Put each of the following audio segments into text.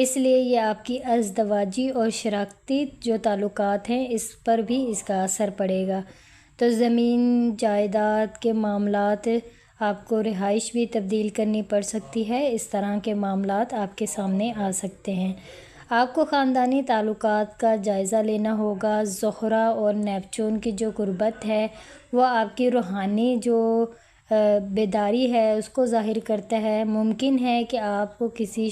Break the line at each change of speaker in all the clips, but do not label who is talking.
اس لیے یہ آپ کی ازدواجی اور شراکتی جو تعلقات ہیں اس پر بھی اس کا اثر پڑے گا۔ تو زمین جائیداد کے معاملات، آپ کو رہائش بھی تبدیل کرنی پڑ سکتی ہے، اس طرح کے معاملات آپ کے سامنے آ سکتے ہیں۔ آپ کو خاندانی تعلقات کا جائزہ لینا ہوگا۔ زہرہ اور نیپچون کی جو قربت ہے وہ آپ کی روحانی جو بیداری ہے اس کو ظاہر کرتا ہے۔ ممکن ہے کہ آپ کو کسی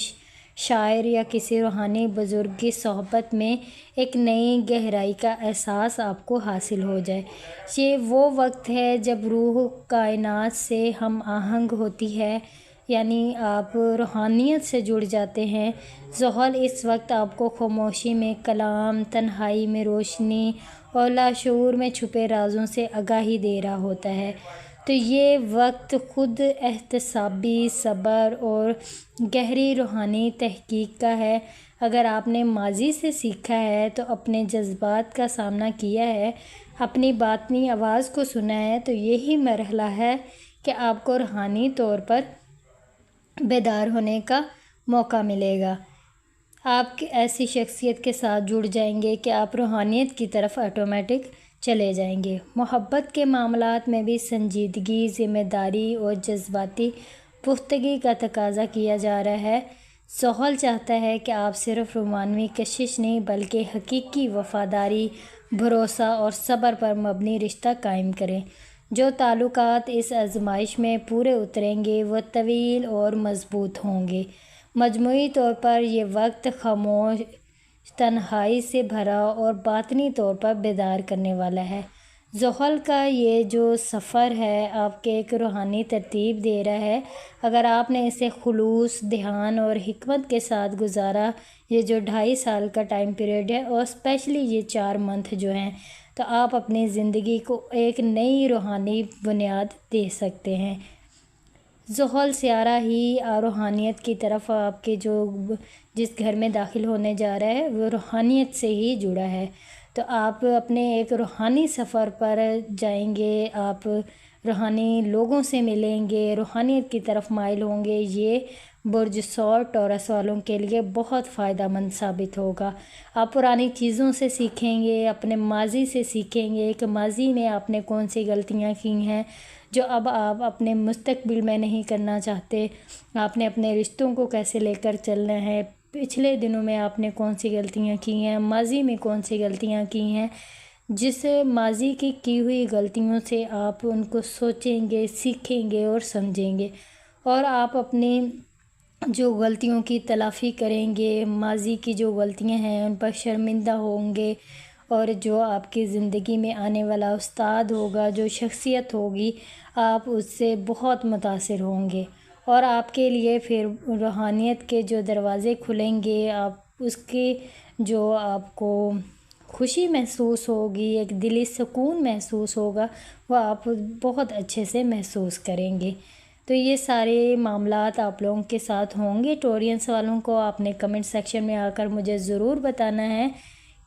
شاعر یا کسی روحانی بزرگ کی صحبت میں ایک نئی گہرائی کا احساس آپ کو حاصل ہو جائے۔ یہ وہ وقت ہے جب روح کائنات سے ہم آہنگ ہوتی ہے، یعنی آپ روحانیت سے جڑ جاتے ہیں۔ زحل اس وقت آپ کو خاموشی میں کلام، تنہائی میں روشنی اور لاشعور میں چھپے رازوں سے آگاہی دے رہا ہوتا ہے۔ تو یہ وقت خود احتسابی، صبر اور گہری روحانی تحقیق کا ہے۔ اگر آپ نے ماضی سے سیکھا ہے تو اپنے جذبات کا سامنا کیا ہے، اپنی باطنی آواز کو سنا ہے، تو یہی مرحلہ ہے کہ آپ کو روحانی طور پر بیدار ہونے کا موقع ملے گا۔ آپ ایسی شخصیت کے ساتھ جڑ جائیں گے کہ آپ روحانیت کی طرف آٹومیٹک چلے جائیں گے۔ محبت کے معاملات میں بھی سنجیدگی، ذمہ داری اور جذباتی پختگی کا تقاضا کیا جا رہا ہے۔ زحل چاہتا ہے کہ آپ صرف رومانوی کشش نہیں بلکہ حقیقی وفاداری، بھروسہ اور صبر پر مبنی رشتہ قائم کریں۔ جو تعلقات اس آزمائش میں پورے اتریں گے وہ طویل اور مضبوط ہوں گے۔ مجموعی طور پر یہ وقت خاموش، تنہائی سے بھرا اور باطنی طور پر بیدار کرنے والا ہے۔ زحل کا یہ جو سفر ہے آپ کے ایک روحانی ترتیب دے رہا ہے۔ اگر آپ نے اسے خلوص، دھیان اور حکمت کے ساتھ گزارا، یہ جو 2.5 سال کا ٹائم پیریڈ ہے اور اسپیشلی یہ 4 منتھ جو ہیں، تو آپ اپنی زندگی کو ایک نئی روحانی بنیاد دے سکتے ہیں۔ زحل سیارہ ہی روحانیت کی طرف آپ کے جس گھر میں داخل ہونے جا رہا ہے وہ روحانیت سے ہی جڑا ہے۔ تو آپ اپنے ایک روحانی سفر پر جائیں گے، آپ روحانی لوگوں سے ملیں گے، روحانیت کی طرف مائل ہوں گے۔ یہ برج ثور ٹورس والوں کے لیے بہت فائدہ مند ثابت ہوگا۔ آپ پرانی چیزوں سے سیکھیں گے، اپنے ماضی سے سیکھیں گے کہ ماضی میں آپ نے کون سی غلطیاں کی ہیں جو اب آپ اپنے مستقبل میں نہیں کرنا چاہتے۔ آپ نے اپنے رشتوں کو کیسے لے کر چلنا ہے، پچھلے دنوں میں آپ نے کون سی غلطیاں کی ہیں، ماضی میں کون سی غلطیاں کی ہیں۔ جس ماضی کی ہوئی غلطیوں سے آپ ان کو سوچیں گے، سیکھیں گے اور سمجھیں گے، اور آپ اپنی جو غلطیوں کی تلافی کریں گے، ماضی کی جو غلطیاں ہیں ان پر شرمندہ ہوں گے، اور جو آپ کی زندگی میں آنے والا استاد ہوگا، جو شخصیت ہوگی، آپ اس سے بہت متاثر ہوں گے، اور آپ کے لیے پھر روحانیت کے جو دروازے کھلیں گے، آپ اس کی جو آپ کو خوشی محسوس ہوگی، ایک دلی سکون محسوس ہوگا، وہ آپ بہت اچھے سے محسوس کریں گے۔ تو یہ سارے معاملات آپ لوگوں کے ساتھ ہوں گے۔ ٹورینس والوں کو آپ نے کمنٹ سیکشن میں آ کر مجھے ضرور بتانا ہے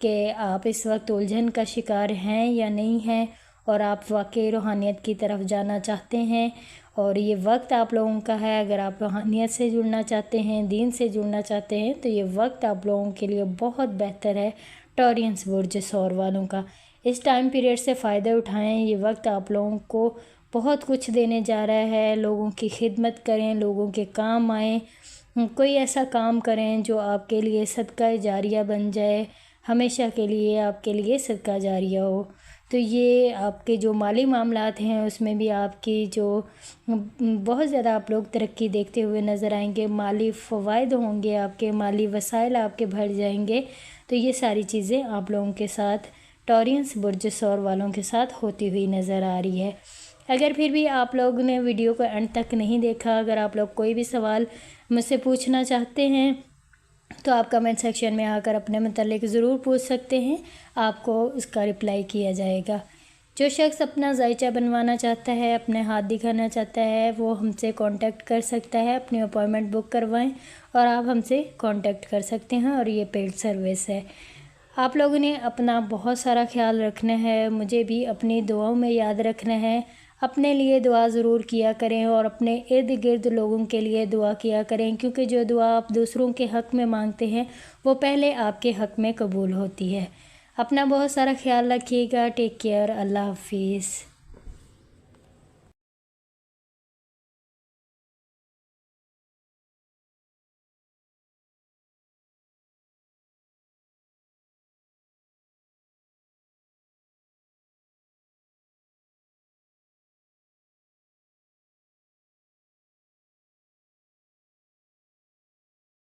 کہ آپ اس وقت الجھن کا شکار ہیں یا نہیں ہیں، اور آپ واقعی روحانیت کی طرف جانا چاہتے ہیں، اور یہ وقت آپ لوگوں کا ہے۔ اگر آپ روحانیت سے جڑنا چاہتے ہیں، دین سے جڑنا چاہتے ہیں، تو یہ وقت آپ لوگوں کے لیے بہت بہتر ہے۔ ٹورینس برج ثور والوں کا اس ٹائم پیریڈ سے فائدہ اٹھائیں۔ یہ وقت آپ لوگوں کو بہت کچھ دینے جا رہا ہے۔ لوگوں کی خدمت کریں، لوگوں کے کام آئیں، کوئی ایسا کام کریں جو آپ کے لیے صدقہ جاریہ بن جائے، ہمیشہ کے لیے آپ کے لیے صدقہ جاریہ ہو۔ تو یہ آپ کے جو مالی معاملات ہیں اس میں بھی آپ کی جو بہت زیادہ آپ لوگ ترقی دیکھتے ہوئے نظر آئیں گے، مالی فوائد ہوں گے، آپ کے مالی وسائل آپ کے بڑھ جائیں گے۔ تو یہ ساری چیزیں آپ لوگوں کے ساتھ ٹورینس برج ثور والوں کے ساتھ ہوتی ہوئی نظر آ رہی ہے۔ اگر پھر بھی آپ لوگ نے ویڈیو کو اینڈ تک نہیں دیکھا، اگر آپ لوگ کوئی بھی سوال مجھ سے پوچھنا چاہتے ہیں تو آپ کمنٹ سیکشن میں آ کر اپنے متعلق ضرور پوچھ سکتے ہیں، آپ کو اس کا رپلائی کیا جائے گا۔ جو شخص اپنا ذائچہ بنوانا چاہتا ہے، اپنے ہاتھ دکھانا چاہتا ہے، وہ ہم سے کانٹیکٹ کر سکتا ہے، اپنی اپائنمنٹ بک کروائیں اور آپ ہم سے کانٹیکٹ کر سکتے ہیں، اور یہ پیڈ سروس ہے۔ آپ لوگوں نے اپنا بہت سارا خیال رکھنا ہے، مجھے بھی اپنی دعاؤں میں یاد رکھنا ہے۔ اپنے لیے دعا ضرور کیا کریں اور اپنے ارد گرد لوگوں کے لیے دعا کیا کریں، کیونکہ جو دعا آپ دوسروں کے حق میں مانگتے ہیں وہ پہلے آپ کے حق میں قبول ہوتی ہے۔ اپنا بہت سارا خیال رکھیے گا۔ Take care. اللہ حافظ۔